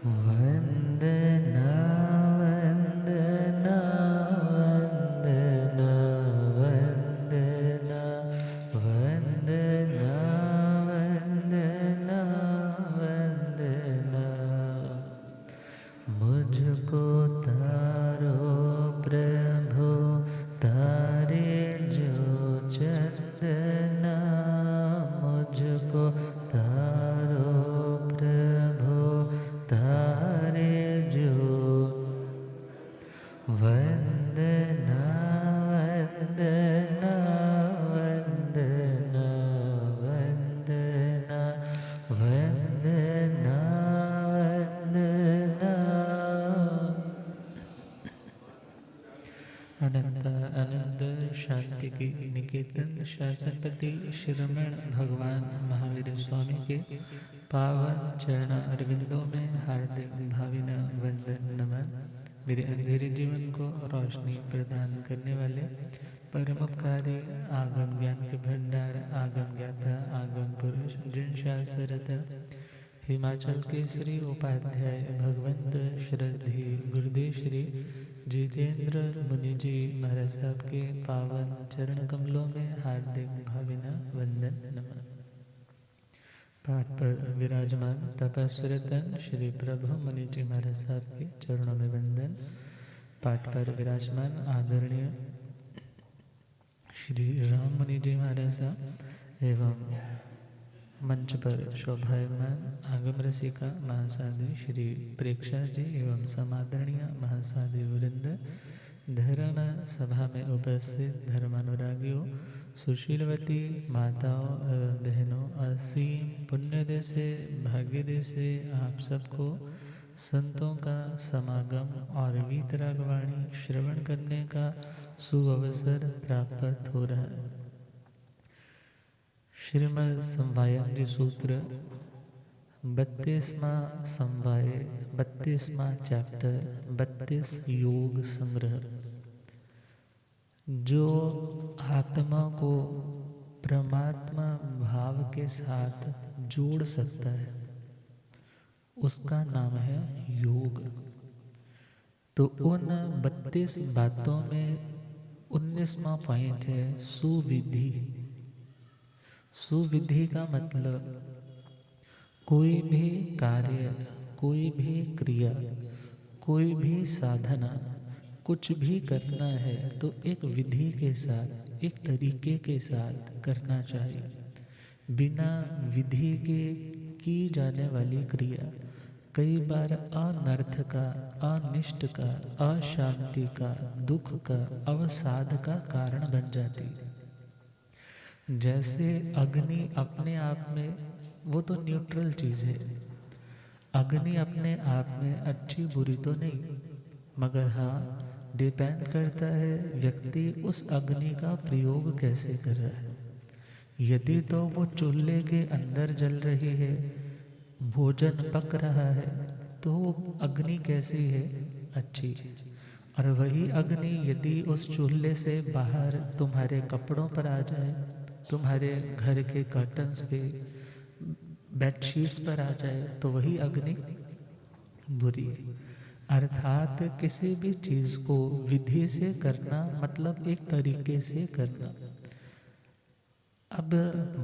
वंदना वंदना वंदना वंदना वंदना वंदना वंदना। मुझको तारो प्रभु तारे जो चंदना, मुझको तारो प्रभु तारे जो। वंदना वंदना वंदना वंदना वंदना वंदना। अनंत अनंत शांति की निकेतन शासनपति श्रीरमण भगवान महावीर स्वामी के पावन चरण अरविंदों में हार्दिक भावना वंदन नमन। मेरे अंधेरे जीवन को रोशनी प्रदान करने वाले परमोपकारी आगम ज्ञान के भंडार आगम ज्ञाता आगम पुरुष जिन शास्त्ररत हिमाचल के श्री उपाध्याय भगवंत श्रद्धे गुरुदेव श्री जितेंद्र मुनि जी महाराज साहब के पावन चरण कमलों में हार्दिक भावना वंदन नमन। पाठ पर विराजमान तपस्विरतन श्री प्रभु मुनि जी महाराज साहब के चरणों में वंदन। पाठ पर विराजमान आदरणीय श्री राम मुनि जी महाराज साहब एवं मंच पर शोभायमान आगम रसिका महासाधु श्री प्रेक्षा जी एवं समादरणीय महासाधु वृंद, धर्म सभा में उपस्थित धर्मानुरागियों, सुशीलवती माताओं एवं बहनों, असीम पुण्यदय से भाग्यदय से आप सबको संतों का समागम और वीतरागवाणी श्रवण करने का सुअवसर प्राप्त हो रहा है। श्रीमद् समवायज्ञ सूत्र 32वां समवाय 32वां चैप्टर 32 योग संग्रह, जो आत्मा को परमात्मा भाव के साथ जोड़ सकता है उसका नाम है योग। तो उन 32 बातों में 19वां पॉइंट है सुविधि। सुविधि का मतलब कोई भी कार्य, कोई भी क्रिया, कोई भी साधना, कुछ भी करना है तो एक विधि के साथ, एक तरीके के साथ करना चाहिए। बिना विधि के की जाने वाली क्रिया कई बार अनर्थ का, अनिष्ट का, अशांति का, दुख का, अवसाद का कारण बन जाती है। जैसे अग्नि अपने आप में वो तो न्यूट्रल चीज़ है। अग्नि अपने आप में अच्छी बुरी तो नहीं, मगर हाँ डिपेंड करता है व्यक्ति उस अग्नि का प्रयोग कैसे कर रहा है। यदि तो वो चूल्हे के अंदर जल रही है, भोजन पक रहा है, तो अग्नि कैसी है? अच्छी। और वही अग्नि यदि उस चूल्हे से बाहर तुम्हारे कपड़ों पर आ जाए, तुम्हारे घर के कर्टन्स पे, बेडशीट्स पर आ जाए, तो वही अग्नि बुरी है। अर्थात किसी भी चीज़ को विधि से करना मतलब एक तरीके से करना। अब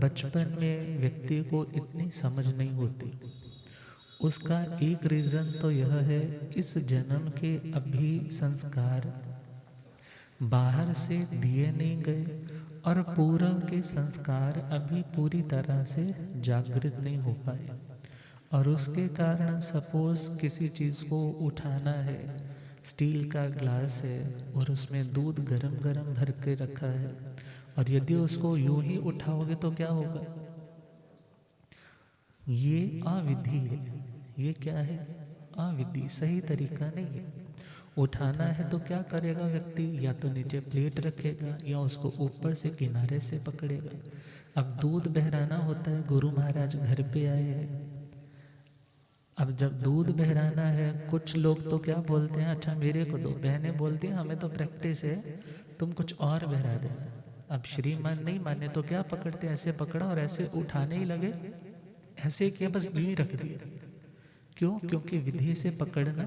बचपन में व्यक्ति को इतनी समझ नहीं होती, उसका एक रीज़न तो यह है इस जन्म के अभी संस्कार बाहर से दिए नहीं गए और पूर्व के संस्कार अभी पूरी तरह से जागृत नहीं हो पाए, और उसके कारण सपोज किसी चीज़ को उठाना है, स्टील का ग्लास है और उसमें दूध गरम गरम भर के रखा है, और यदि उसको यूं ही उठाओगे तो क्या होगा? ये अविधि है। ये क्या है? अविधि, सही तरीका नहीं है। उठाना है तो क्या करेगा व्यक्ति? या तो नीचे प्लेट रखेगा या उसको ऊपर से किनारे से पकड़ेगा। अब दूध बहराना होता है, गुरु महाराज घर पे आए हैं, अब जब दूध बहराना है, कुछ लोग तो क्या बोलते हैं, अच्छा मेरे को दो, बहनें बोलती हैं हमें तो प्रैक्टिस है, तुम कुछ और बहरा देना। अब श्रीमान नहीं माने तो क्या पकड़ते, ऐसे पकड़ा और ऐसे उठाने ही लगे, ऐसे किया, बस यूं ही रख दिया। क्यों? क्योंकि विधि से पकड़ना,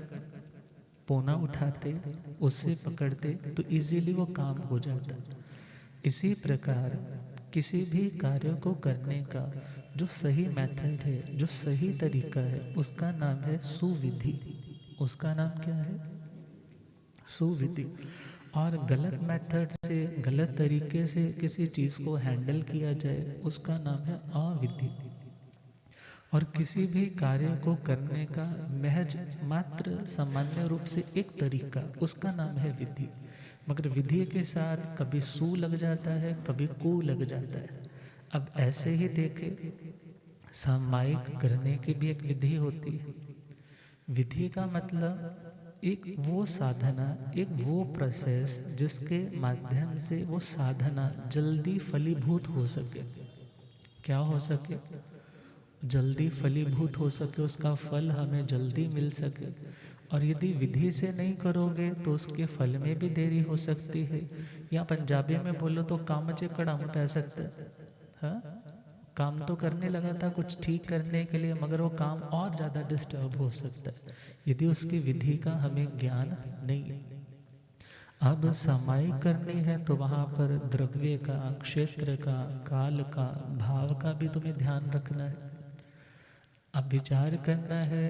पोना उठाते, उससे पकड़ते तो इजीली वो काम हो जाता। इसी प्रकार किसी भी कार्य को करने का जो सही मेथड है, जो सही तरीका है, उसका नाम है सुविधि। उसका नाम क्या है? सुविधि। और गलत मेथड से, गलत तरीके से किसी चीज़ को हैंडल किया जाए, उसका नाम है अविधि। और किसी भी कार्य को करने का महज मात्र सामान्य रूप से एक तरीका, उसका नाम है विधि। मगर विधि के साथ कभी सु लग जाता है, कभी कु लग जाता है। अब ऐसे ही देखें, सामायिक करने की भी एक विधि होती है। विधि का मतलब एक वो साधना, एक वो प्रोसेस जिसके माध्यम से वो साधना जल्दी फलीभूत हो सके। क्या हो सके? जल्दी फलीभूत हो सके, उसका फल हमें जल्दी मिल सके। और यदि विधि से नहीं करोगे तो उसके फल में भी देरी हो सकती है। या पंजाबी में बोलो तो काम च कड़ाम पै सकता है। हाँ, काम तो करने लगा था कुछ ठीक करने के लिए, मगर वो काम और ज़्यादा डिस्टर्ब हो सकता है यदि उसकी विधि का हमें ज्ञान नहीं। अब सामायिक करनी है तो वहाँ पर द्रव्य का, क्षेत्र का, काल का, भाव का भी तुम्हें ध्यान रखना है। अब विचार करना है,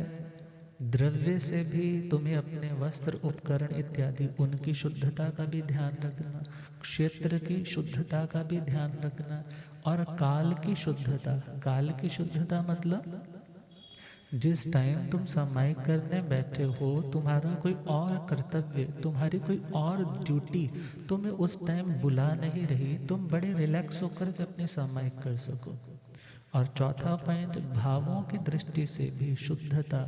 द्रव्य से भी तुम्हें अपने वस्त्र, उपकरण इत्यादि उनकी शुद्धता का भी ध्यान रखना, क्षेत्र की शुद्धता का भी ध्यान रखना, और काल की शुद्धता। काल की शुद्धता मतलब जिस टाइम तुम सामायिक करने बैठे हो, तुम्हारा कोई और कर्तव्य, तुम्हारी कोई और ड्यूटी तुम्हें उस टाइम बुला नहीं रही, तुम बड़े रिलैक्स होकर के अपनी सामायिक कर सको। और चौथा पॉइंट, भावों की दृष्टि से भी शुद्धता।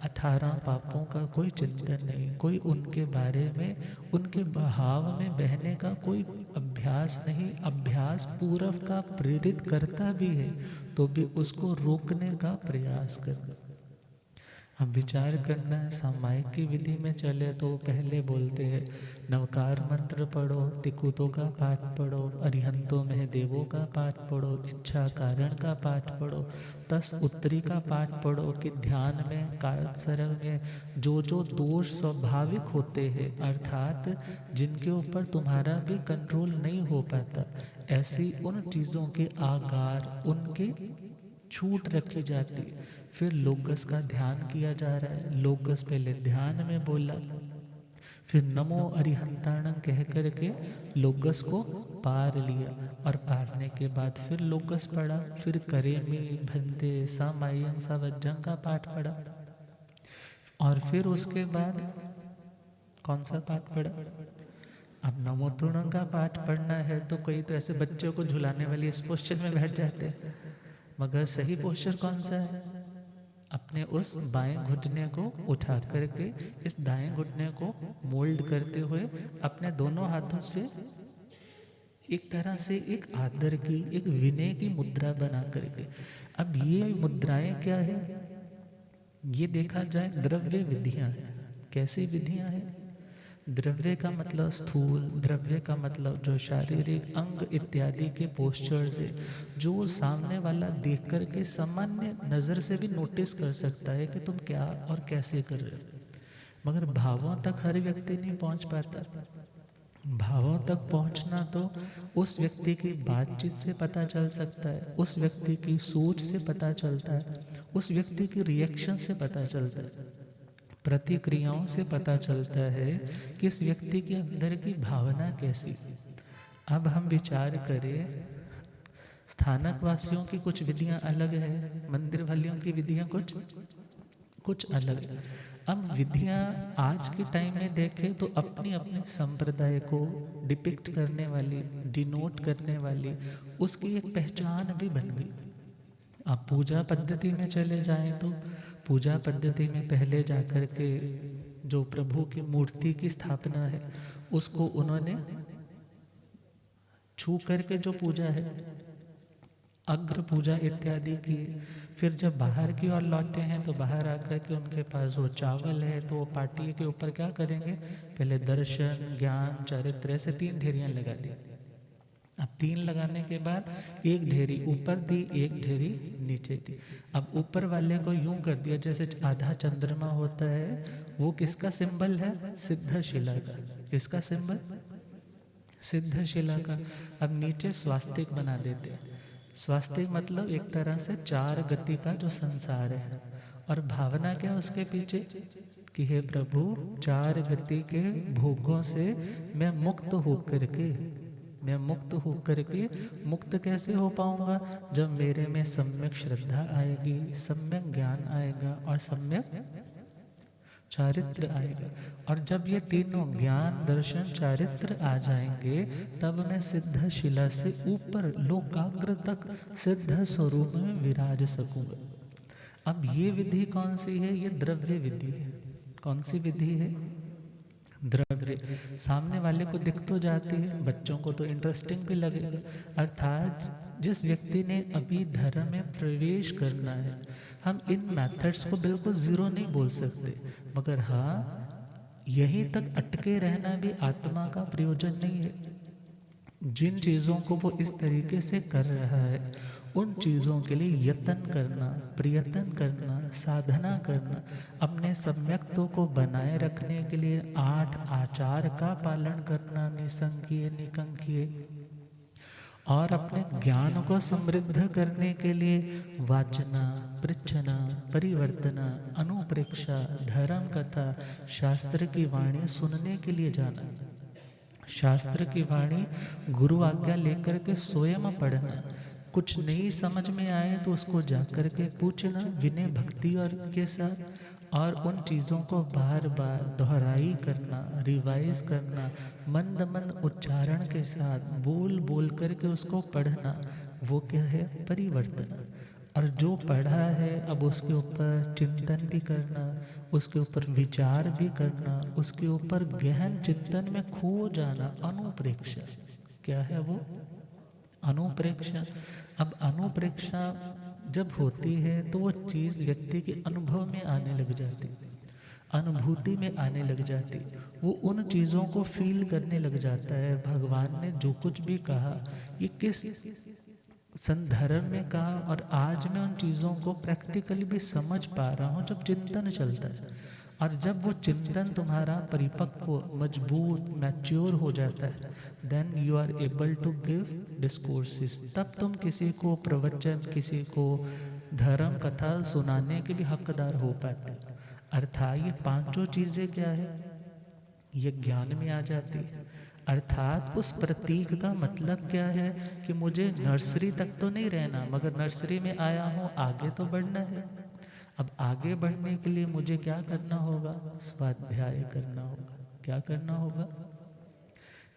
18 पापों का कोई चिंतन नहीं, कोई उनके बारे में, उनके भाव में बहने का कोई अभ्यास नहीं। अभ्यास पूर्व का प्रेरित करता भी है तो भी उसको रोकने का प्रयास करना। हम विचार करना है, सामायिक की विधि में चले तो पहले बोलते हैं नवकार मंत्र पढ़ो, तिकुतों का पाठ पढ़ो, अरिहंतों में देवों का पाठ पढ़ो, इच्छा कारण का पाठ पढ़ो, 10 उत्तरी का पाठ पढ़ो कि ध्यान में, कायत्सर्ग में जो जो दोष स्वाभाविक होते हैं, अर्थात जिनके ऊपर तुम्हारा भी कंट्रोल नहीं हो पाता, ऐसी उन चीज़ों के आकार, उनके छूट रखी जाती। फिर लोगस का ध्यान किया जा रहा है। लोगस पहले ध्यान में बोला, फिर नमो अरिहंताणं कह करके लोगस को पार लिया, और पारने के बाद फिर लोगस पढ़ा, फिर करेमी भंते सामायं सावज्जं का पाठ पढ़ा, और फिर उसके बाद कौन सा पाठ पढ़ा? अब नमोतुणों का पाठ पढ़ना है तो कोई तो ऐसे बच्चों को झुलाने वाली इस पोस्चर में बैठ जाते हैं, मगर सही पोस्चर कौन सा है? अपने उस बाएं घुटने को उठा करके इस दाएं घुटने को मोल्ड करते हुए अपने दोनों हाथों से एक तरह से एक आदर की, एक विनय की मुद्रा बना करके। अब ये मुद्राएं क्या है? ये देखा जाए द्रव्य विधियां हैं। कैसी विधियां हैं? द्रव्य का मतलब स्थूल, द्रव्य का मतलब जो शारीरिक अंग इत्यादि के पोस्चर से जो सामने वाला देख कर के सामान्य नज़र से भी नोटिस कर सकता है कि तुम क्या और कैसे कर रहे हो। मगर भावों तक हर व्यक्ति नहीं पहुंच पाता। भावों तक पहुंचना तो उस व्यक्ति की बातचीत से पता चल सकता है, उस व्यक्ति की सोच से पता चलता है, उस व्यक्ति की रिएक्शन से पता चलता है, प्रतिक्रियाओं से पता चलता है कि इस व्यक्ति के अंदर की भावना कैसी। अब हम विचार करें, स्थानक वासियों की कुछ विधियां अलग है, मंदिर वालियों की विधियां कुछ अलग है। अब विधियां आज के टाइम में देखें तो अपनी अपनी संप्रदाय को डिपिक्ट करने वाली, डिनोट करने वाली, उसकी एक पहचान भी बन गई। आप पूजा पद्धति में चले जाएं तो पूजा पद्धति में पहले जाकर के जो प्रभु की मूर्ति की स्थापना है उसको उन्होंने छू करके जो पूजा है, अग्र पूजा इत्यादि की। फिर जब बाहर की ओर लौटे हैं तो बाहर आकर के उनके पास वो चावल है तो वो पार्टी के ऊपर क्या करेंगे? पहले दर्शन, ज्ञान, चरित्र, ऐसे 3 ढेरियां लगा दी। अब 3 लगाने के बाद एक ढेरी ऊपर दी, एक ढेरी नीचे दी। अब ऊपर वाले को यूं कर दिया जैसे आधा चंद्रमा होता है, वो किसका सिंबल है? सिद्ध शिला का। किसका सिंबल? सिद्ध शिला का। अब नीचे स्वास्तिक बना देते हैं। स्वास्तिक मतलब एक तरह से 4 गति का जो संसार है, और भावना क्या उसके पीछे कि हे प्रभु 4 गति के भोगों से मैं मुक्त होकर के, मैं मुक्त होकर के, मुक्त कैसे हो पाऊंगा? जब मेरे में सम्यक श्रद्धा आएगी, सम्यक ज्ञान आएगा और सम्यक चारित्र आएगा। और जब ये तीनों ज्ञान दर्शन चारित्र आ जाएंगे, तब मैं सिद्ध शिला से ऊपर लोकाग्र तक सिद्ध स्वरूप में विराज सकूंगा। अब ये विधि कौन सी है? ये द्रव्य विधि है। कौन सी विधि है? द्रव्य। सामने वाले को दिख तो जाती है, बच्चों को तो इंटरेस्टिंग भी लगेगा। अर्थात जिस व्यक्ति ने अभी धर्म में प्रवेश करना है, हम इन मेथड्स को बिल्कुल जीरो नहीं बोल सकते, मगर हाँ यहीं तक अटके रहना भी आत्मा का प्रयोजन नहीं है। जिन चीज़ों को वो इस तरीके से कर रहा है, उन चीज़ों के लिए यत्न करना, प्रयत्न करना, साधना करना, अपने सम्यक्तों को बनाए रखने के लिए 8 आचार का पालन करना, निसंकीय निकंकीय, और अपने ज्ञान को समृद्ध करने के लिए वाचना, पृच्छना, परिवर्तना, अनुप्रेक्षा, धर्म कथा, शास्त्र की वाणी सुनने के लिए जाना, शास्त्र की वाणी गुरु आज्ञा लेकर के स्वयं पढ़ना, कुछ नहीं समझ में आए तो उसको जाकर के पूछना विनय भक्ति और के साथ, और उन चीज़ों को बार बार दोहराई करना, रिवाइज करना, मंद मंद उच्चारण के साथ बोल बोल करके उसको पढ़ना। वो क्या है? परिवर्तन। और जो पढ़ा है अब उसके ऊपर चिंतन भी करना, उसके ऊपर विचार भी करना, उसके ऊपर गहन चिंतन में खो जाना, अनुप्रेक्षा। क्या है वो? अनुप्रेक्षा। अब अनुप्रेक्षा जब होती है तो वो चीज़ व्यक्ति के अनुभव में आने लग जाती, अनुभूति में आने लग जाती, वो उन चीज़ों को फील करने लग जाता है। भगवान ने जो कुछ भी कहा, ये किस संदर्भ में कहा, और आज मैं उन चीज़ों को प्रैक्टिकली भी समझ पा रहा हूँ जब चिंतन चलता है। और जब वो चिंतन तुम्हारा परिपक्व, मजबूत, मैच्योर हो जाता है, then you are able to give discourses. तब तुम किसी को प्रवचन, किसी को धर्म कथा सुनाने के भी हकदार हो पाते। अर्थात ये 5 चीज़ें क्या है? ये ज्ञान में आ जाती है। अर्थात उस प्रतीक का मतलब क्या है कि मुझे नर्सरी तक तो नहीं रहना, मगर नर्सरी में आया हूँ, आगे तो बढ़ना है। अब आगे बढ़ने के लिए मुझे क्या करना होगा? स्वाध्याय करना होगा। क्या करना होगा?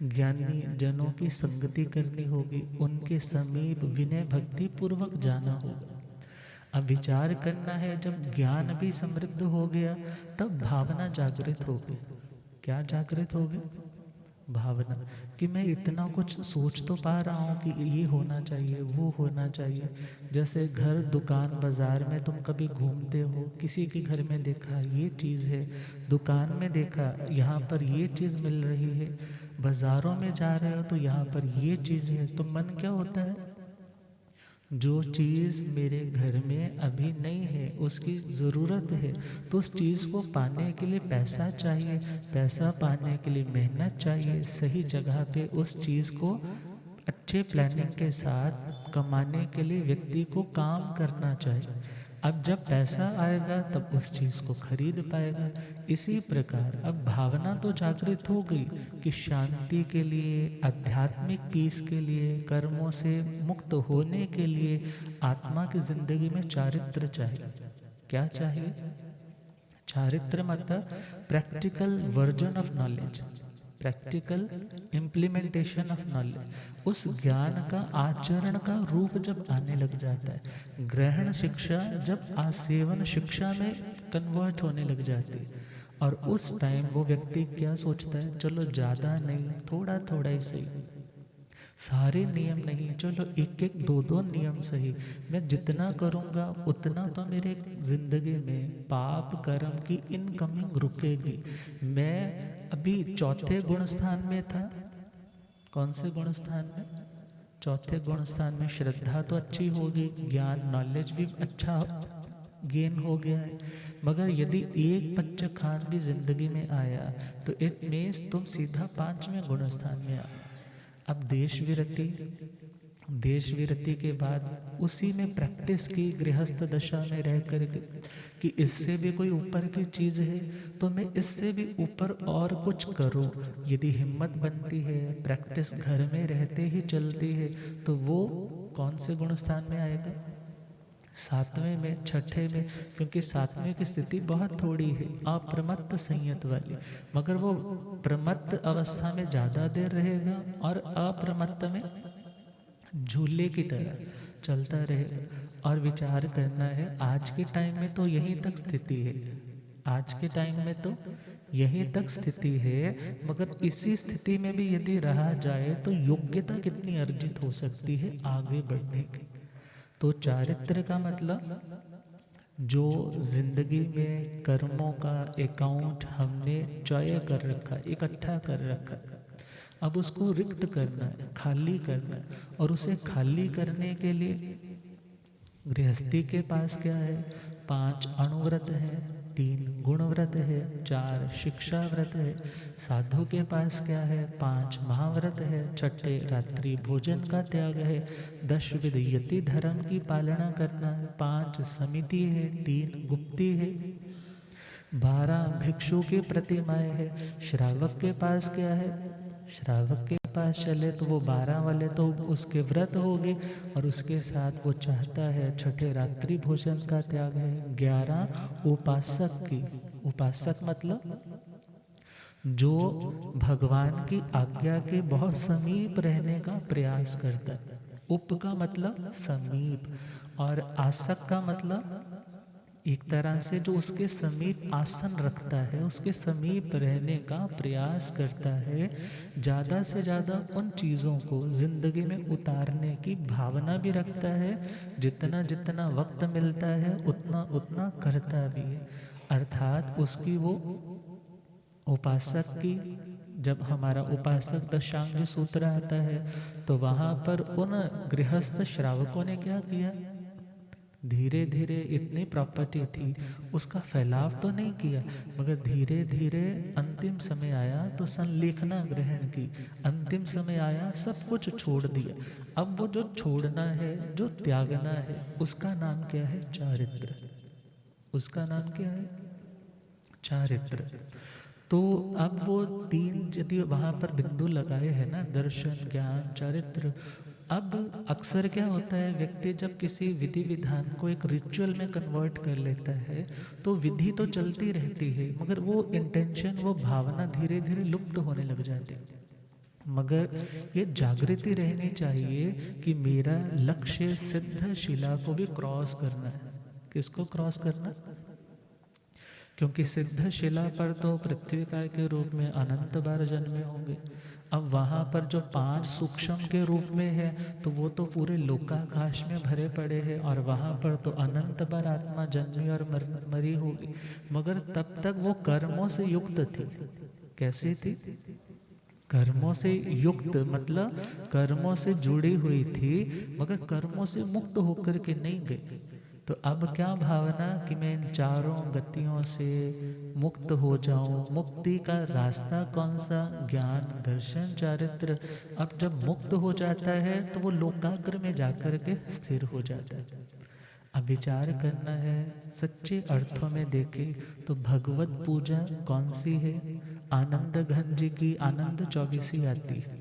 ज्ञानी जनों की संगति करनी होगी, उनके समीप विनय भक्ति पूर्वक जाना होगा। अब विचार करना है, जब ज्ञान भी समृद्ध हो गया तब भावना जागृत होगी। क्या जागृत होगी? भावना, कि मैं इतना कुछ सोच तो पा रहा हूँ कि ये होना चाहिए, वो होना चाहिए। जैसे घर, दुकान, बाज़ार में तुम कभी घूमते हो, किसी के घर में देखा ये चीज़ है, दुकान में देखा यहाँ पर ये चीज़ मिल रही है, बाज़ारों में जा रहे हो तो यहाँ पर ये चीज़ है, तो मन क्या होता है? जो चीज़ मेरे घर में अभी नहीं है, उसकी ज़रूरत है, तो उस चीज़ को पाने के लिए पैसा चाहिए, पैसा पाने के लिए मेहनत चाहिए, सही जगह पे उस चीज़ को अच्छे प्लानिंग के साथ कमाने के लिए व्यक्ति को काम करना चाहिए। अब जब पैसा आएगा तब उस चीज़ को खरीद पाएगा। इसी प्रकार अब भावना तो जागृत हो गई कि शांति के लिए, आध्यात्मिक पीस के लिए, कर्मों से मुक्त होने के लिए आत्मा की जिंदगी में चारित्र चाहिए। क्या चाहिए? चारित्र मतलब practical version of knowledge, practical implementation of knowledge. उस ज्ञान का आचरण का रूप जब आने लग जाता है, ग्रहण शिक्षा जब आसेवन शिक्षा में कन्वर्ट होने लग जाती है, और उस टाइम वो व्यक्ति क्या सोचता है? चलो ज़्यादा नहीं, थोड़ा थोड़ा ही सही, सारे नियम नहीं, चलो एक एक दो दो नियम सही, मैं जितना करूँगा उतना तो मेरे जिंदगी में पाप कर्म की इनकमिंग रुकेगी। मैं अभी 4थे गुण स्थान में था। कौन से गुण स्थान में? चौथे गुण स्थान में श्रद्धा तो अच्छी होगी, ज्ञान नॉलेज भी अच्छा गेन हो गया है, मगर यदि एक पंचखान भी जिंदगी में आया तो इट मीन्स तुम सीधा 5वें गुण स्थान में आ गए। अब देश विरति के बाद उसी में प्रैक्टिस की गृहस्थ दशा में रह करके कि इससे भी कोई ऊपर की चीज़ है तो मैं इससे भी ऊपर और कुछ करूं। यदि हिम्मत बनती है, प्रैक्टिस घर में रहते ही चलती है, तो वो कौन से गुण स्थान में आएगा? 7वें में, 6ठे में, क्योंकि 7वें की स्थिति बहुत थोड़ी है, अप्रमत्त संयत वाली, मगर वो प्रमत्त अवस्था में ज़्यादा देर रहेगा और अप्रमत्त में झूले की तरह चलता रहेगा। और विचार करना है, आज के टाइम में तो यहीं तक स्थिति है, आज के टाइम में तो यहीं तक स्थिति है, मगर इसी स्थिति में भी यदि रहा जाए तो योग्यता कितनी अर्जित हो सकती है आगे बढ़ने की। तो चारित्र का मतलब जो जिंदगी में कर्मों का अकाउंट हमने चय कर रखा, इकट्ठा कर रखा, अब उसको रिक्त करना है, खाली करना है। और उसे खाली करने के लिए गृहस्थी के पास क्या है? 5 अणुव्रत है, 3 गुणव्रत है, 4 शिक्षा व्रत है। साधु के पास क्या है? 5 महाव्रत है, 6ठे रात्रि भोजन का त्याग है, 10 विध यति धर्म की पालना करना है, 5 समिति है, 3 गुप्ती है, 12 भिक्षु की प्रतिमाएं है। श्रावक के पास क्या है? श्रावक के पास चले तो वो 12 वाले तो उसके व्रत हो गए, और उसके साथ वो चाहता है 6ठे रात्रि भोजन का त्याग है। 11 उपासक की, उपासक मतलब जो भगवान की आज्ञा के बहुत समीप रहने का प्रयास करता है। उप का मतलब समीप, और आसक का मतलब एक तरह से जो उसके समीप आसन रखता है, उसके समीप रहने का प्रयास करता है, ज़्यादा से ज़्यादा उन चीज़ों को ज़िंदगी में उतारने की भावना भी रखता है, जितना जितना वक्त मिलता है उतना उतना करता भी है। अर्थात उसकी वो उपासक की, जब हमारा उपासक दशांग सूत्र आता है तो वहाँ पर उन गृहस्थ श्रावकों ने क्या किया? धीरे धीरे इतनी प्रॉपर्टी थी, उसका फैलाव तो नहीं किया, मगर धीरे धीरे अंतिम समय आया तो संलेखना ग्रहण की, अंतिम समय आया सब कुछ छोड़ दिया। अब वो जो छोड़ना है, जो त्यागना है, उसका नाम क्या है? चारित्र। उसका नाम क्या है? चारित्र। तो अब वो 3 यदि वहाँ पर बिंदु लगाए हैं ना, दर्शन, ज्ञान, चारित्र। अब अक्सर क्या होता है, व्यक्ति जब किसी विधि विधान को एक रिचुअल में कन्वर्ट कर लेता है तो विधि तो चलती रहती है, मगर वो इंटेंशन, वो भावना धीरे धीरे लुप्त होने लग जाती है। मगर ये जागृति रहनी चाहिए कि मेरा लक्ष्य सिद्ध शिला को भी क्रॉस करना है। किसको क्रॉस करना? क्योंकि सिद्ध शिला पर तो पृथ्वी काय के रूप में अनंत बार जन्मे होंगे। अब वहाँ पर जो 5 सूक्ष्म के रूप में है तो वो तो पूरे लोकाकाश में भरे पड़े हैं, और वहाँ पर तो अनंत बार आत्मा जन्मी और मरी होगी, मगर तब तक वो कर्मों से युक्त थी। कैसी थी? कर्मों से युक्त मतलब कर्मों से जुड़ी हुई थी, मगर कर्मों से मुक्त होकर के नहीं गई। तो अब क्या भावना कि मैं इन चारों गतियों से मुक्त हो जाऊं। मुक्ति का रास्ता कौन सा? ज्ञान, दर्शन, चारित्र। अब जब मुक्त हो जाता है तो वो लोकाग्र में जाकर के स्थिर हो जाता है। अब विचार करना है, सच्चे अर्थों में देखें तो भगवत पूजा कौन सी है? आनंद घन जी की आनंद 24 आती है,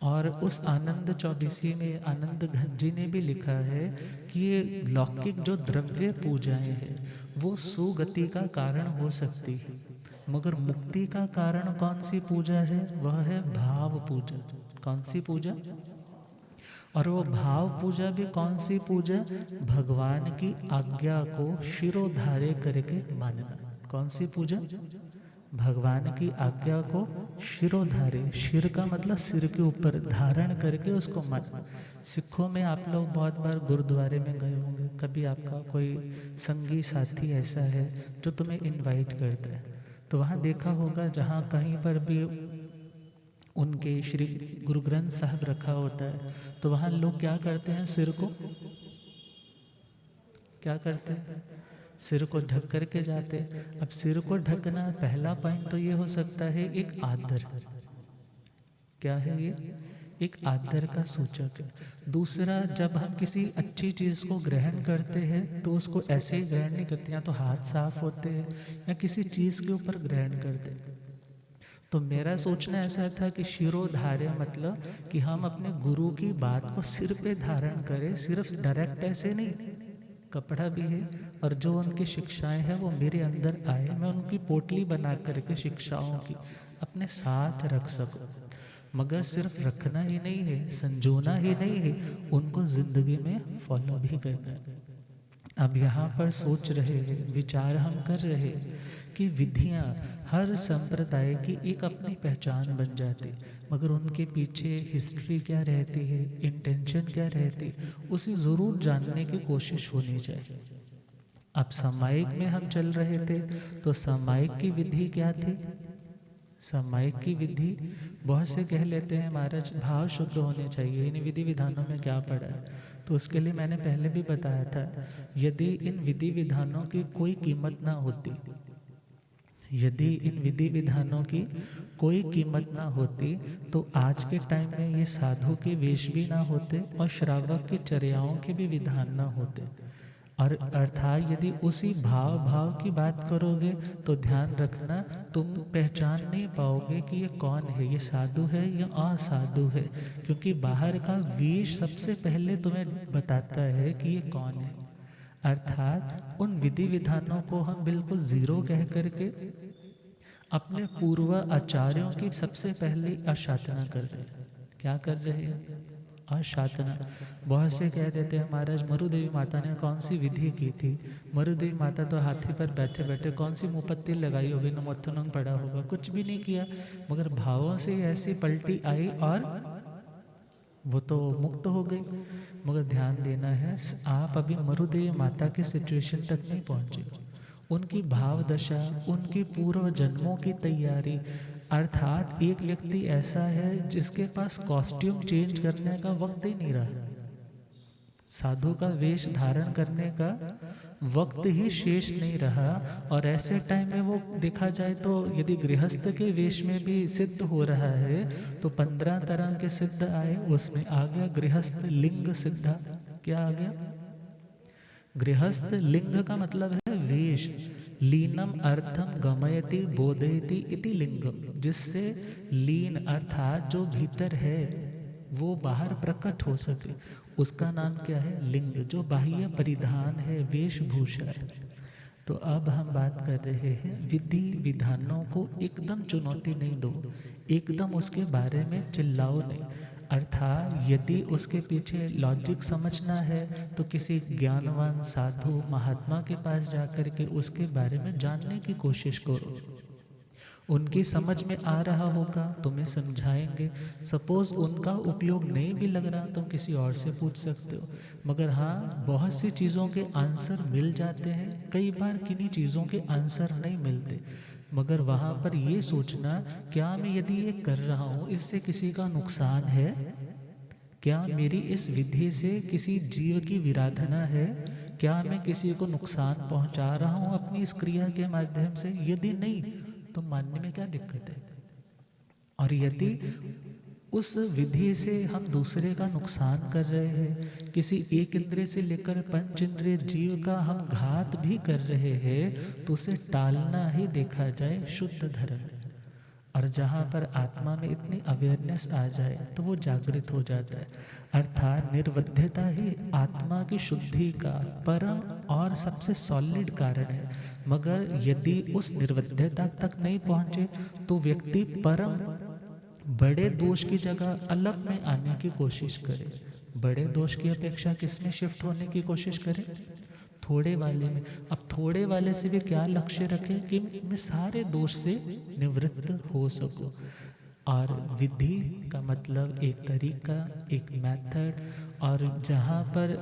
और उस आनंद 24 में आनंद घन जी ने भी लिखा है कि ये लौकिक जो द्रव्य पूजाएं हैं वो सुगति का कारण हो सकती है, मगर मुक्ति का कारण कौन सी पूजा है? वह है भाव पूजा। कौन सी पूजा? और वो भाव पूजा भी कौन सी पूजा? भगवान की आज्ञा को शिरोधार्य करके मानना। कौन सी पूजा? भगवान की आज्ञा को शिरोधार्य, शिर का मतलब सिर के ऊपर धारण करके उसको मानना। सिखों में आप लोग बहुत बार गुरुद्वारे में गए होंगे, कभी आपका कोई संगी साथी ऐसा है जो तुम्हें इनवाइट करता है, तो वहाँ देखा होगा जहाँ कहीं पर भी उनके श्री गुरु ग्रंथ साहब रखा होता है, तो वहाँ लोग क्या करते हैं, सिर को क्या करते हैं, सिर को ढक करके जाते। अब सिर को ढकना, पहला पॉइंट तो ये हो सकता है एक आदर, क्या है ये, एक आदर का सूचक है। दूसरा, जब हम किसी अच्छी चीज़ को ग्रहण करते हैं तो उसको ऐसे ही ग्रहण नहीं करते, या तो हाथ साफ होते हैं या किसी चीज़ के ऊपर ग्रहण करते हैं। तो मेरा सोचना ऐसा था कि शिरोधार्य मतलब कि हम अपने गुरु की बात को सिर पे धारण करें, सिर्फ डायरेक्ट ऐसे नहीं, कपड़ा भी है, और जो उनकी शिक्षाएं हैं वो मेरे अंदर आए, मैं उनकी पोटली बना करके शिक्षाओं की अपने साथ रख सकूं। मगर सिर्फ रखना ही नहीं है, संजोना ही नहीं है, उनको जिंदगी में फॉलो भी करना है। अब यहाँ पर सोच रहे हैं, विचार हम कर रहे हैं कि विधियाँ हर संप्रदाय की एक अपनी पहचान बन जाती, मगर उनके पीछे हिस्ट्री क्या रहती है, इंटेंशन क्या रहती, उसे ज़रूर जानने की कोशिश होनी चाहिए। अब सामायिक में हम चल रहे थे, तो सामायिक की विधि क्या थी, सामायिक की विधि, बहुत से कह लेते हैं महाराज भाव शुद्ध होने चाहिए, इन विधि विधानों में क्या पड़ा है। तो उसके लिए मैंने पहले भी बताया था, यदि इन विधि विधानों की कोई कीमत ना होती, यदि इन विधि विधानों की कोई कीमत ना होती, तो आज के टाइम में ये साधु के वेश भी ना होते और श्रावक की चर्याओं के भी विधान ना होते। और अर्थात यदि उसी भाव की बात करोगे तो ध्यान रखना, तुम पहचान नहीं पाओगे कि ये कौन है, ये साधु है या असाधु है, क्योंकि बाहर का वेश सबसे पहले तुम्हें बताता है कि ये कौन है। अर्थात उन विधि विधानों को हम बिल्कुल जीरो कह करके अपने पूर्व आचार्यों की सबसे पहले अशातना कर रहे हैं। क्या कर रहे हैं, अशातना। बहुत से कह देते हैं महाराज मरुदेवी माता ने कौन सी विधि की थी, मरुदेवी माता तो हाथी पर बैठे बैठे कौन सी मुपत्ति लगाई होगी, नमोत्थनम पड़ा होगा, कुछ भी नहीं किया, मगर भावों से ऐसी पलटी आई और वो तो मुक्त हो गई। मगर ध्यान देना है, आप अभी मरुदेवी माता के सिचुएशन तक नहीं पहुंचे, उनकी भाव दशा, उनकी पूर्व जन्मों की तैयारी। अर्थात एक व्यक्ति ऐसा है जिसके पास कॉस्ट्यूम चेंज करने का वक्त ही नहीं रहा, साधु का वेश धारण करने का वक्त ही शेष नहीं रहा। और ऐसे टाइम में वो देखा जाए तो यदि गृहस्थ के वेश में भी सिद्ध हो रहा है तो 15 तरह के सिद्ध आए, उसमें आ गया गृहस्थ लिंग सिद्धा। क्या आ गया, गृहस्थ लिंग का मतलब है वेश, लीनम अर्थम गमयति बोधयति इति लिंगम, जिससे लीन अर्थात जो भीतर है वो बाहर प्रकट हो सके, उसका नाम क्या है, लिंग। जो बाह्य परिधान है, वेशभूषा है। तो अब हम बात कर रहे हैं विधि विधानों को एकदम चुनौती नहीं दो, एकदम उसके बारे में चिल्लाओ नहीं। अर्थात यदि उसके पीछे लॉजिक समझना है तो किसी ज्ञानवान साधु महात्मा के पास जाकर के उसके बारे में जानने की कोशिश करो, उनकी समझ में आ रहा होगा तुम्हें समझाएंगे। सपोज उनका उपयोग नहीं भी लग रहा, तुम किसी और से पूछ सकते हो। मगर हाँ, बहुत सी चीज़ों के आंसर मिल जाते हैं, कई बार किन्हीं चीज़ों के आंसर नहीं मिलते। मगर वहाँ पर ये सोचना, क्या मैं यदि ये कर रहा हूँ इससे किसी का नुकसान है, क्या मेरी इस विधि से किसी जीव की विराधना है, क्या मैं किसी को नुकसान पहुँचा रहा हूँ अपनी इस क्रिया के माध्यम से, यदि नहीं तो मानने में क्या दिक्कत है। और यदि उस विधि से हम दूसरे का नुकसान कर रहे हैं, किसी एक इंद्रिय से लेकर पंच इंद्रिय जीव का हम घात भी कर रहे हैं, तो उसे टालना ही देखा जाए शुद्ध धर्म है। और जहाँ पर आत्मा में इतनी अवेयरनेस आ जाए तो वो जागृत हो जाता है। अर्थात निर्वध्यता ही आत्मा की शुद्धि का परम और सबसे सॉलिड कारण है। मगर यदि उस निर्वध्यता तक नहीं पहुँचे तो व्यक्ति परम बड़े दोष की जगह अलग में आने की कोशिश करे, बड़े दोष की अपेक्षा किस में शिफ्ट होने की कोशिश करे, थोड़े वाले में। अब थोड़े वाले से भी क्या लक्ष्य रखें कि मैं सारे दोष से निवृत्त हो सकूं। और विधि का मतलब एक तरीका, एक मेथड, और जहाँ पर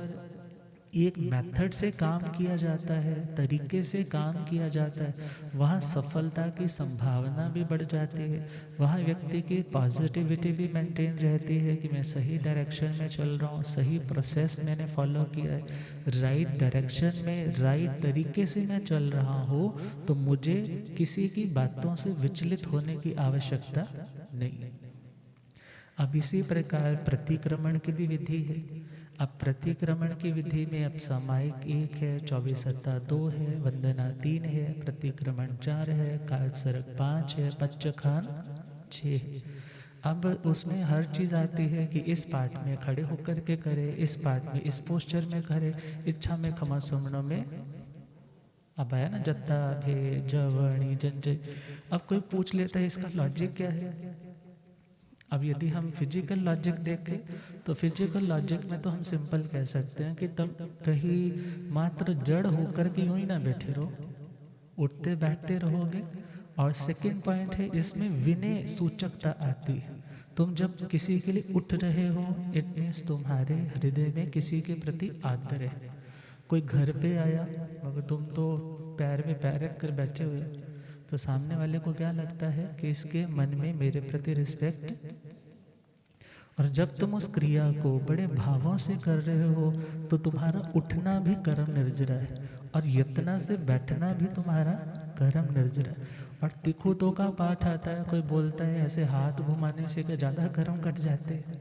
एक मेथड से काम किया जाता है, तरीके से काम किया जाता है, वहाँ सफलता की संभावना भी बढ़ जाती है। वहाँ व्यक्ति की पॉजिटिविटी भी मेंटेन रहती है कि मैं सही डायरेक्शन में चल रहा हूँ, सही प्रोसेस मैंने फॉलो किया है, राइट डायरेक्शन में राइट तरीके से मैं चल रहा हूँ, तो मुझे किसी की बातों से विचलित होने की आवश्यकता नहीं। अब इसी प्रकार प्रतिक्रमण की भी विधि है। अब प्रतिक्रमण की विधि में अब सामायिक 1 है, 24 2 है, वंदना 3 है, प्रतिक्रमण 4 है, कालसर्ग 5 है, पच्चखान 6 है। अब उसमें हर चीज़ आती है कि इस पार्ट में खड़े होकर के करे, इस पार्ट में इस पोस्चर में करे, इच्छा में खमा सुमनों में। अब आया ना जत्ता भे जवणी जंजय। अब कोई पूछ लेता है इसका लॉजिक क्या है। अब यदि हम फिजिकल लॉजिक देखें तो फिजिकल लॉजिक में तो हम सिंपल कह सकते हैं कि तुम कहीं मात्र जड़ होकर के यूं ही ना बैठे रहो, उठते बैठते रहोगे। और सेकंड पॉइंट है इसमें विनय सूचकता आती है। तुम जब किसी के लिए उठ रहे हो, इट मीन्स तुम्हारे हृदय में किसी के प्रति आदर है। कोई घर पे आया मगर तुम तो पैर में पैर रख कर बैठे हुए हो, तो सामने वाले को क्या लगता है कि इसके मन में मेरे प्रति रिस्पेक्ट। और जब तुम उस क्रिया को बड़े भावों से कर रहे हो तो तुम्हारा उठना भी कर्म निर्जरा है, और यत्ना से बैठना भी तुम्हारा कर्म निर्जरा है। और तिखुतों का पाठ आता है, कोई बोलता है ऐसे हाथ घुमाने से क्या ज़्यादा कर्म कट जाते हैं,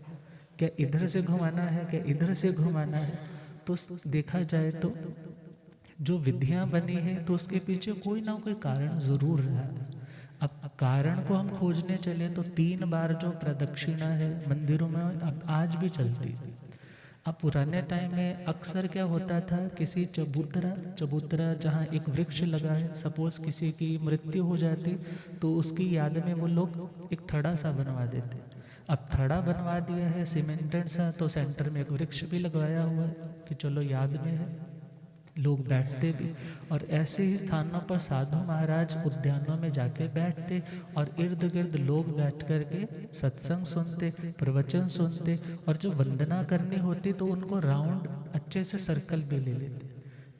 क्या इधर से घुमाना है, क्या इधर से घुमाना है। तो देखा जाए तो जो विधियां बनी है तो उसके पीछे कोई ना कोई कारण जरूर रहा है। अब कारण को हम खोजने चले तो 3 बार जो प्रदक्षिणा है मंदिरों में अब आज भी चलती। अब पुराने टाइम में अक्सर क्या होता था, किसी चबूतरा जहाँ एक वृक्ष लगा है, सपोज किसी की मृत्यु हो जाती तो उसकी याद में वो लोग एक थड़ा सा बनवा देते। अब थड़ा बनवा दिया है सीमेंटेड सा, तो सेंटर में एक वृक्ष भी लगवाया हुआ है कि चलो याद में है, लोग बैठते भी। और ऐसे ही स्थानों पर साधु महाराज उद्यानों में जाके बैठते और इर्द गिर्द लोग बैठ कर के सत्संग सुनते, प्रवचन सुनते। और जब वंदना करनी होती तो उनको राउंड अच्छे से सर्कल भी ले लेते।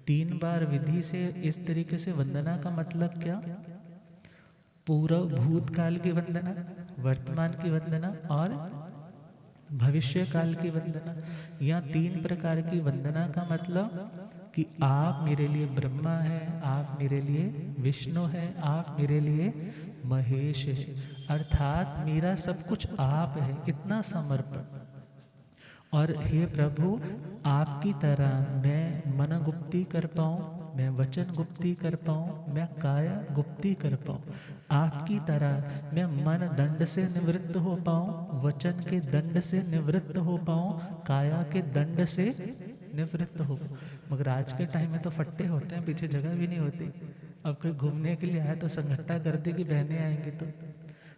3 बार विधि से इस तरीके से वंदना का मतलब क्या, पूर्व भूतकाल की वंदना, वर्तमान की वंदना और भविष्य काल की वंदना। या 3 प्रकार की वंदना का मतलब कि आप मेरे लिए ब्रह्मा है, आप मेरे लिए विष्णु है, आप मेरे लिए महेश है, अर्थात मेरा सब कुछ आप है, इतना समर्पण। और हे प्रभु, आपकी तरह मैं मन गुप्ती कर पाऊँ, मैं वचन गुप्ती कर पाऊँ, मैं काया गुप्ती कर पाऊँ, आपकी तरह मैं मन दंड से निवृत्त हो पाऊँ, वचन के दंड से निवृत्त हो पाऊँ, काया के दंड से निवृत्त हो। मगर आज के टाइम में तो फट्टे होते हैं, पीछे जगह भी नहीं होती। अब कोई घूमने के लिए आया तो संगठा कर दे कि बहनें आएंगी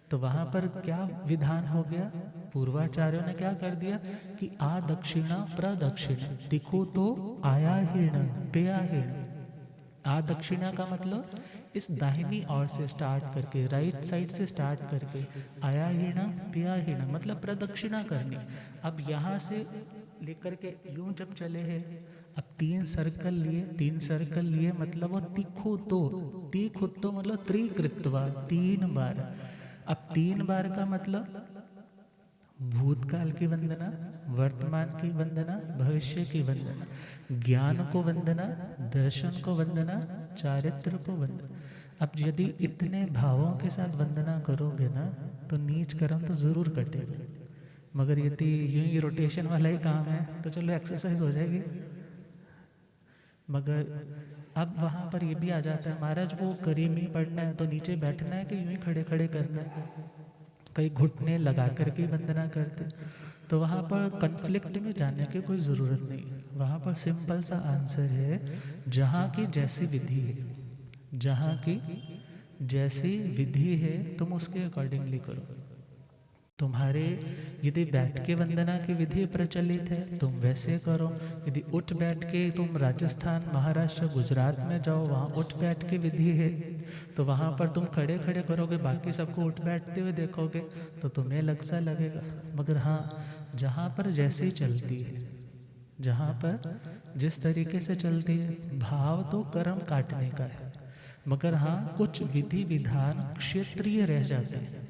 तो वहाँ पर क्या विधान हो गया, पूर्वाचार्यों ने क्या कर दिया कि आ दक्षिणा प्रदक्षिणा, दिखो तो आया हीण पेया हीण। आ दक्षिणा का मतलब इस दाहिनी ओर से स्टार्ट करके, राइट साइड से स्टार्ट करके, आया हीणा पिया हीणा मतलब प्रदक्षिणा करनी। अब यहाँ से लेकर के यूं जब चले हैं, अब 3 सर्कल लिए, 3 सर्कल लिए मतलब वो तीखो तो मतलब त्रिकृत्वा 3 बार। अब 3 बार का मतलब भूतकाल की वंदना, वर्तमान की वंदना, भविष्य की वंदना, ज्ञान को वंदना, दर्शन को वंदना, चारित्र को वंदना। अब यदि इतने भावों के साथ वंदना करोगे ना तो नीच कर्म तो जरूर कटेगा। मगर यदि यूं ही रोटेशन वाला ही काम है तो चलो एक्सरसाइज हो जाएगी। मगर अब वहाँ पर ये भी आ जाता है, महाराज वो करीमी पढ़ना है तो नीचे बैठना है कि यूं ही खड़े खड़े करना है, कई घुटने लगा करके वंदना करते। तो वहाँ पर कन्फ्लिक्ट में जाने की कोई ज़रूरत नहीं। वहाँ पर सिंपल सा आंसर है, जहाँ की जैसी विधि है, जहाँ की जैसी विधि है तुम उसके अकॉर्डिंगली करो। तुम्हारे यदि बैठ के वंदना की विधि प्रचलित है तुम वैसे करो। यदि उठ बैठ के तुम राजस्थान, महाराष्ट्र, गुजरात में जाओ, वहाँ उठ बैठ के विधि है तो वहाँ पर तुम खड़े खड़े करोगे, बाकी सबको उठ बैठते हुए देखोगे तो तुम्हें लगसा लगेगा। मगर हाँ, जहाँ पर जैसी चलती है, जहाँ पर जिस तरीके से चलती है, भाव तो कर्म काटने का है, मगर हाँ कुछ विधि विधान क्षेत्रीय रह जाते हैं।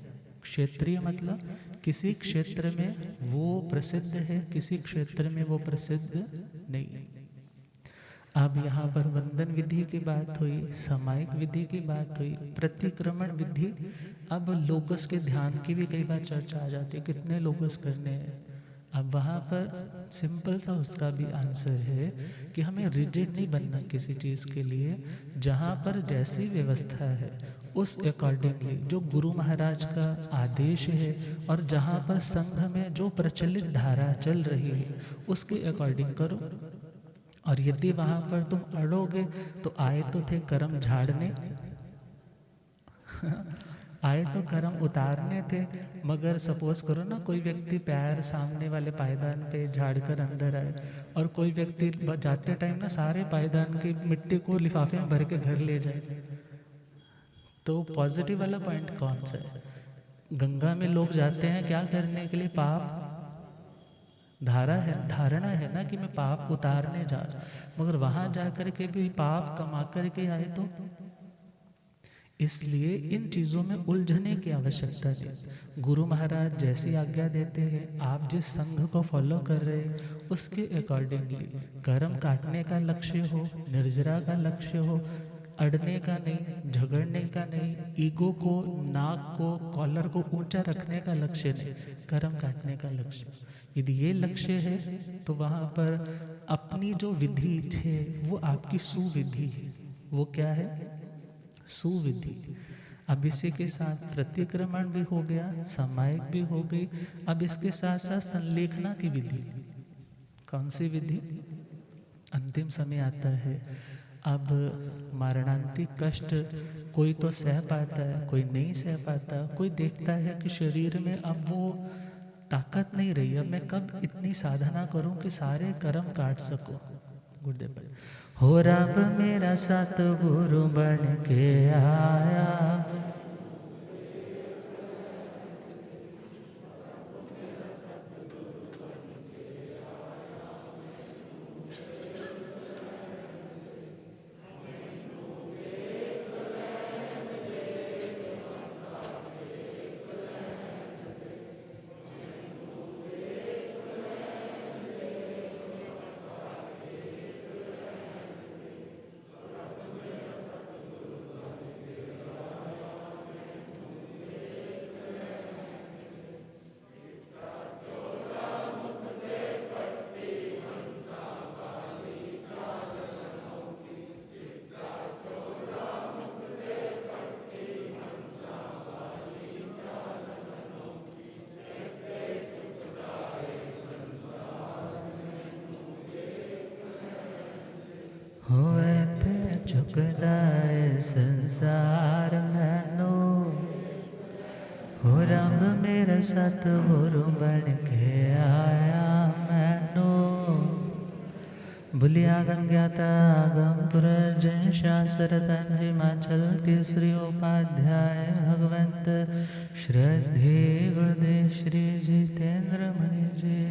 क्षेत्रीय मतलब किसी क्षेत्र में वो प्रसिद्ध है, किसी क्षेत्र में वो प्रसिद्ध नहीं। अब यहाँ पर वंदन विधि की बात हुई, सामायिक विधि की बात हुई, प्रतिक्रमण विधि। अब लोकस के ध्यान की भी कई बार चर्चा आ जाती है, कितने लोकस करने हैं। अब वहाँ पर सिंपल सा उसका भी आंसर है कि हमें रिजिड नहीं बनना किसी चीज़ के लिए। जहाँ पर जैसी व्यवस्था है उस अकॉर्डिंगली, जो गुरु महाराज का आदेश है और जहाँ पर संघ में जो प्रचलित धारा चल रही है उसके अकॉर्डिंग करो। और यदि वहाँ पर तुम अड़ोगे तो आए तो थे कर्म झाड़ने आए तो कर्म उतारने थे। मगर सपोज करो ना, कोई व्यक्ति पैर सामने वाले पायदान पे झाड़ कर अंदर आए और कोई व्यक्ति जाते टाइम ना सारे पायदान की मिट्टी को लिफाफे में भर के घर ले जाए, तो पॉजिटिव वाला पॉइंट कौन सा है? गंगा में लोग जाते हैं क्या करने के लिए? पाप धारणा है ना कि मैं पाप उतारने जा रहा, मगर वहां जाकर के भी पाप कमा करके आए तो। इसलिए इन चीज़ों में उलझने की आवश्यकता नहीं। गुरु महाराज जैसी आज्ञा देते हैं, आप जिस संघ को फॉलो कर रहे हैं उसके अकॉर्डिंगली कर्म काटने का लक्ष्य हो, निर्जरा का लक्ष्य हो, अड़ने का नहीं, झगड़ने का नहीं, ईगो को, नाक को, कॉलर को ऊंचा रखने का लक्ष्य नहीं, कर्म काटने का लक्ष्य। यदि ये लक्ष्य है तो वहाँ पर अपनी जो विधि है वो आपकी सुविधि है। वो क्या है? सुविधि। अब इसी के साथ प्रतिक्रमण भी हो गया, सामायिक भी हो गई। अब इसके साथ साथ संलेखना की विधि। कौन सी विधि? अंतिम समय आता है, अब मरणांतिक कष्ट कोई तो सह पाता है, कोई नहीं सह पाता। कोई देखता है कि शरीर में अब वो ताकत नहीं रही, अब मैं कब इतनी साधना करूं कि सारे कर्म काट सकूं। गुरुदेव हो रब मेरा सतगुरु बन के आया, होए थे चुकदाए संसार मैनो, हो रब मेरा सतगुरु बन के आया मैनो। भूलिया गम ज्ञाता गम पुरर्जन शास्त्र तन हिमाचल केसरी उपाध्याय भगवंत श्रद्धे गुरुदेव श्री जितेंद्र मणि जी।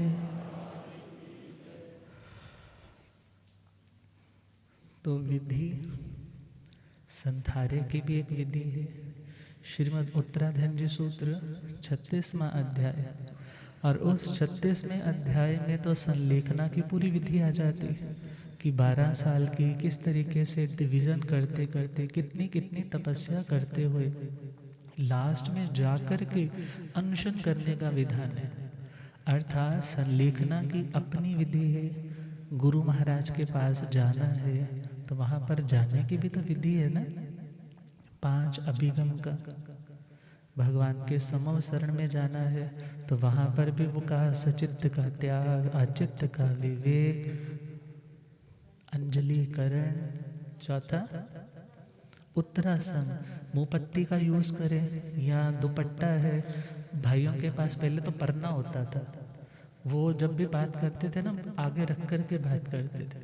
तो विधि संधारे की भी एक विधि है। श्रीमद् उत्तराधनजी सूत्र 36वां अध्याय, और उस 36वें अध्याय में तो संलेखना की पूरी विधि आ जाती है कि 12 साल की किस तरीके से डिवीज़न करते करते कितनी कितनी तपस्या करते हुए लास्ट में जाकर के अनशन करने का विधान है। अर्थात संलेखना की अपनी विधि है। गुरु महाराज के पास जाना है तो वहाँ पर जाने की भी तो विधि है ना। 5 अभिगम का, भगवान के समव शरण में जाना है तो वहाँ पर भी वो कहा सचित्त का त्याग, अचित्त का विवेक, अंजलिकरण। चौथा उत्तरासन, मुँहपत्ती का यूज करें या दुपट्टा है। भाइयों के पास पहले तो परना होता था, वो जब भी बात करते थे ना आगे रख कर के बात करते थे।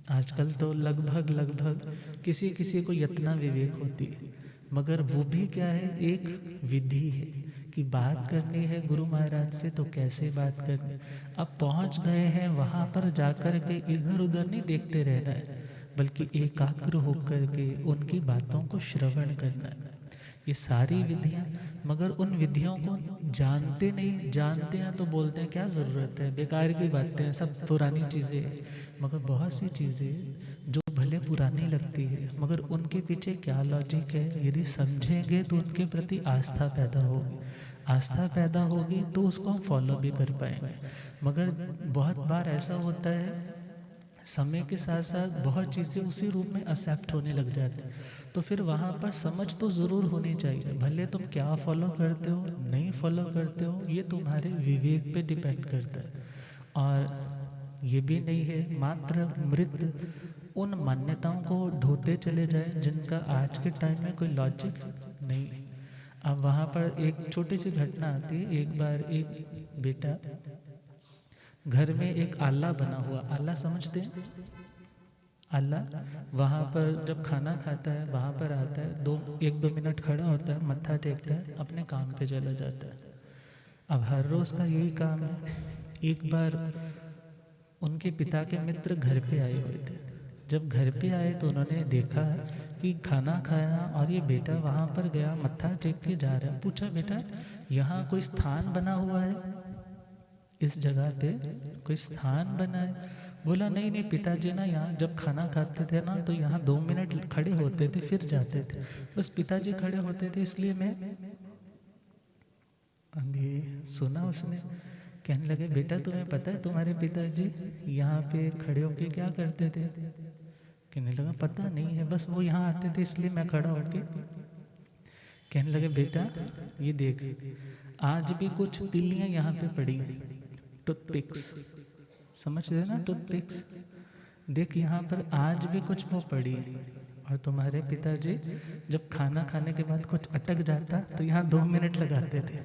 आजकल तो लगभग किसी किसी को यतना विवेक होती है, मगर वो भी क्या है, एक विधि है कि बात करनी है गुरु महाराज से तो कैसे बात करनी। अब पहुंच गए हैं वहां पर जाकर के इधर उधर नहीं देखते रहना है, बल्कि एकाग्र होकर के उनकी बातों को श्रवण करना है। ये सारी विधियां, मगर उन विधियों को जानते नहीं, जानते हैं तो बोलते हैं क्या ज़रूरत है, बेकार की बातें हैं, सब पुरानी चीज़ें हैं। मगर बहुत सी चीज़ें जो भले पुरानी लगती है, मगर उनके पीछे क्या लॉजिक है, यदि समझेंगे तो उनके प्रति आस्था पैदा होगी। आस्था पैदा होगी तो उसको हम फॉलो भी कर पाएंगे। मगर बहुत बार ऐसा होता है, समय के साथ साथ बहुत चीज़ें उसी रूप में एक्सेप्ट होने लग जाती हैं, तो फिर वहाँ पर समझ तो ज़रूर होनी चाहिए। भले तुम क्या फॉलो करते हो, नहीं फॉलो करते हो, ये तुम्हारे विवेक पे डिपेंड करता है। और ये भी नहीं है मात्र मृत उन मान्यताओं को ढोते चले जाए जिनका आज के टाइम में कोई लॉजिक नहीं। अब वहाँ पर एक छोटी सी घटना आती है। एक बार एक बेटा, घर में एक आला बना हुआ, आला समझते हैं आला, वहाँ पर जब खाना खाता है वहाँ पर आता है, एक दो मिनट खड़ा होता है, मत्था टेकता है, अपने काम पे चला जाता है। अब हर रोज़ का यही काम है। एक बार उनके पिता के मित्र घर पे आए हुए थे। जब घर पे आए तो उन्होंने देखा कि खाना खाया और ये बेटा वहाँ पर गया, मत्था टेक के जा रहा है। पूछा, बेटा यहाँ कोई स्थान बना हुआ है, इस जगह पे कोई स्थान बना है? बोला नहीं नहीं पिताजी ना, यहाँ जब खाना खाते थे ना तो यहाँ 2 मिनट खड़े होते थे फिर जाते थे, बस पिताजी खड़े होते थे इसलिए मैं। अभी सुना उसने, कहने लगे बेटा तुम्हें पता है तुम्हारे पिताजी यहाँ पे खड़े होके क्या करते थे? कहने लगा पता नहीं है, बस वो यहाँ आते थे इसलिए मैं खड़ा होके। कहने लगे बेटा ये देख, आज भी कुछ तिल्लियाँ यहाँ पे पड़ी, टूथपिक्स, समझ रहे ना टूथपिक्स, देख यहाँ पर आज भी कुछ वो पड़ी है। और तुम्हारे पिताजी जब खाना खाने के बाद कुछ अटक जाता तो यहाँ 2 मिनट लगाते थे।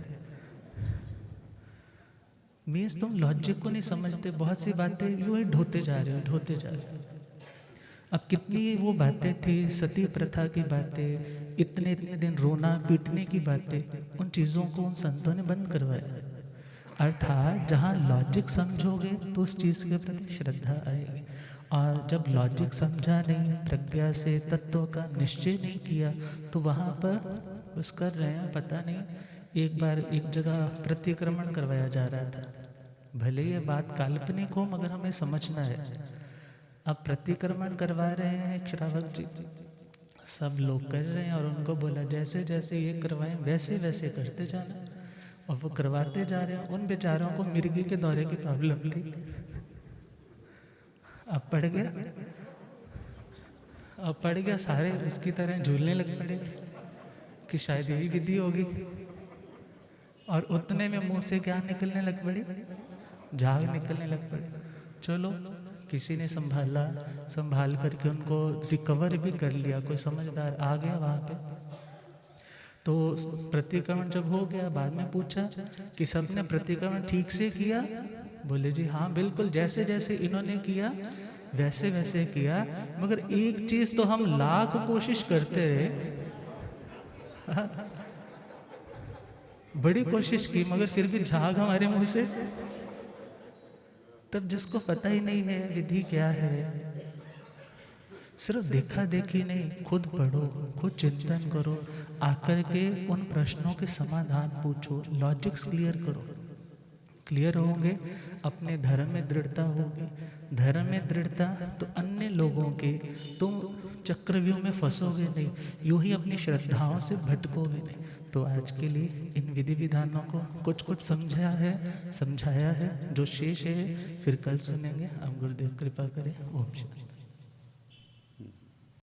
मीन्स तुम लॉजिक को नहीं समझते, बहुत सी बातें यूँ ही ढोते जा रहे हो, ढोते जा रहे हो। अब कितनी वो बातें थी, सती प्रथा की बातें, इतने इतने दिन रोना पीटने की बातें, उन चीज़ों को उन संतों ने बंद करवाया। अर्थात जहाँ लॉजिक समझोगे तो उस चीज़ के प्रति श्रद्धा आएगी, और जब लॉजिक समझा नहीं, प्रज्ञा से तत्व का निश्चय नहीं किया, तो वहाँ पर बस कर रहे हैं पता नहीं। एक बार एक जगह प्रतिक्रमण करवाया जा रहा था, भले ये बात काल्पनिक हो मगर हमें समझना है। अब प्रतिक्रमण करवा रहे हैं श्रावक जी, सब लोग कर रहे हैं, और उनको बोला जैसे जैसे ये करवाएं वैसे वैसे करते जाना, और वो करवाते जा रहे हैं। उन बेचारों को मिर्गी के दौरे की प्रॉब्लम थी। अब पड़ गया, सारे उसकी तरह झूलने लग पड़े कि शायद यही विधि होगी, और उतने में मुंह से क्या निकलने लग पड़ी, झाग निकलने लग पड़े। चलो किसी ने संभाल करके उनको रिकवर भी कर लिया, कोई समझदार आ गया वहाँ पे। तो प्रतिक्रमण जब हो गया, बाद में पूछा कि सबने प्रतिक्रमण ठीक से किया? बोले जी हाँ बिल्कुल, जैसे जैसे इन्होंने किया वैसे वैसे किया, मगर एक चीज तो हम लाख कोशिश करते रहे, बड़ी कोशिश की मगर फिर भी झाग हमारे मुंह से। तब जिसको पता ही नहीं है विधि क्या है, सिर्फ देखा देखी नहीं, खुद पढ़ो, खुद चिंतन करो, आकर के उन प्रश्नों के समाधान पूछो, लॉजिक्स क्लियर करो। क्लियर होंगे, अपने धर्म में दृढ़ता होगी। धर्म में दृढ़ता तो अन्य लोगों के तुम चक्रव्यूह में फंसोगे नहीं, यूं ही अपनी श्रद्धाओं से भटकोगे नहीं। तो आज के लिए इन विधि विधानों को कुछ कुछ समझाया है, जो शेष है फिर कल सुनेंगे। अब गुरुदेव कृपा करें। ओम शांति।